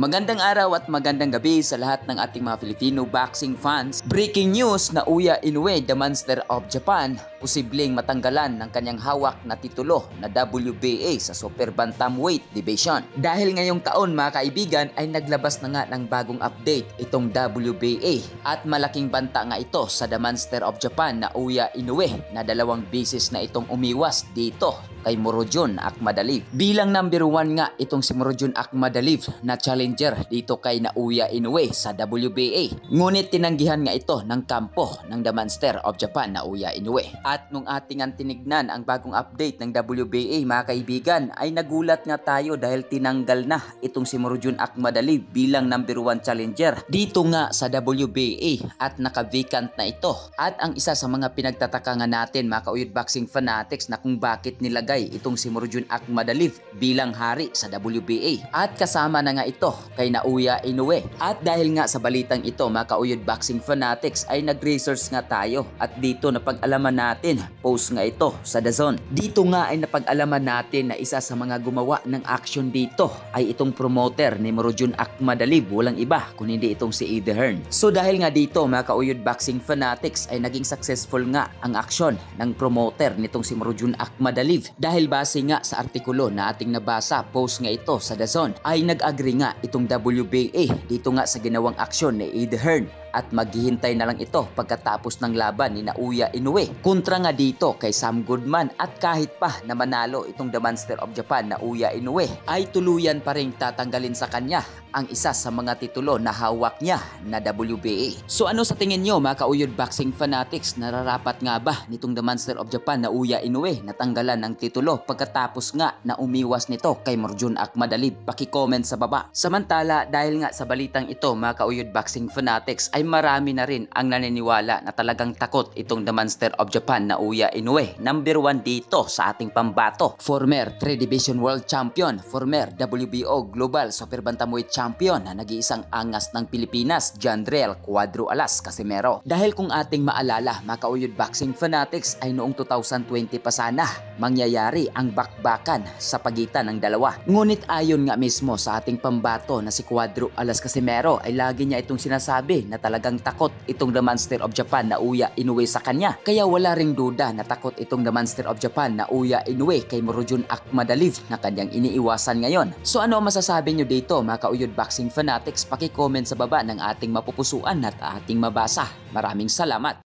Magandang araw at magandang gabi sa lahat ng ating mga Filipino boxing fans. Breaking news na Uya Inoue, the Monster of Japan, posibleng matanggalan ng kanyang hawak na titulo na WBA sa Super Bantamweight Division. Dahil ngayong taon mga kaibigan ay naglabas na nga ng bagong update itong WBA at malaking banta nga ito sa the Monster of Japan na Uya Inoue na 2 beses na itong umiwas dito kay Murodjon Akhmadaliev. Bilang number 1 nga itong si Murodjon Akhmadaliev na challenger dito kay Uya Inoue sa WBA. Ngunit tinanggihan nga ito ng kampo ng the Monster of Japan na Uya Inoue. At nung ating tinignan ang bagong update ng WBA mga kaibigan ay nagulat nga tayo dahil tinanggal na itong si Murodjon Akhmadaliev bilang number 1 challenger dito nga sa WBA at naka-vacant na ito. At ang isa sa mga pinagtataka nga natin mga kauyod boxing fanatics na kung bakit nilagay itong si Murodjon Akhmadaliev bilang hari sa WBA at kasama na nga ito kay Uya Inoue. At dahil nga sa balitang ito mga kauyod boxing fanatics ay nag-research nga tayo at dito napag-alaman natin post nga ito sa DAZN. Dito nga ay napag-alaman natin na isa sa mga gumawa ng action dito ay itong promoter ni Murodjon Akhmadaliev, walang iba kung hindi itong si Eddie Hearn. So dahil nga dito mga kauyod boxing fanatics ay naging successful nga ang action ng promoter nitong si Murodjon Akhmadaliev. Dahil base nga sa artikulo na ating nabasa post nga ito sa DAZN ay nag-agree nga itong WBA dito nga sa ginawang aksyon ni Eddie Hearn at maghihintay na lang ito pagkatapos ng laban ni Uya Inoue kontra nga dito kay Sam Goodman. At kahit pa na manalo itong the Monster of Japan na Uya Inoue ay tuluyan pa rin tatanggalin sa kanya ang isa sa mga titulo na hawak niya na WBA. So ano sa tingin nyo mga kauyod boxing fanatics, nararapat nga ba nitong the Monster of Japan na Uya Inoue natanggalan ng titulo pagkatapos nga na umiwas nito kay Murodjon Akhmadaliev? Paki-comment sa baba. Samantala dahil nga sa balitang ito mga kauyod boxing fanatics ay marami na rin ang naniniwala na talagang takot itong the Monster of Japan na Uya Inoue. Number 1 dito sa ating pambato. Former 3 Division World Champion, former WBO Global Super Bantamweight Champion na nag-iisang angas ng Pilipinas, Jandrel Cuadro Alas Casimero. Dahil kung ating maalala mga kauyod boxing fanatics ay noong 2020 pa sana mangyayari ang bakbakan sa pagitan ng dalawa. Ngunit ayon nga mismo sa ating pambato na si Cuadro Alas Casimero ay lagi niya itong sinasabi na talagang takot itong the Monster of Japan na Uya Inoue sa kanya. Kaya wala ring duda na takot itong the Monster of Japan na Uya Inoue kay Murodjon Akhmadaliev na kanyang iniiwasan ngayon. So ano masasabi nyo dito mga kauyod boxing fanatics? Paki-comment sa baba ng ating mapupusuan at ating mabasa. Maraming salamat.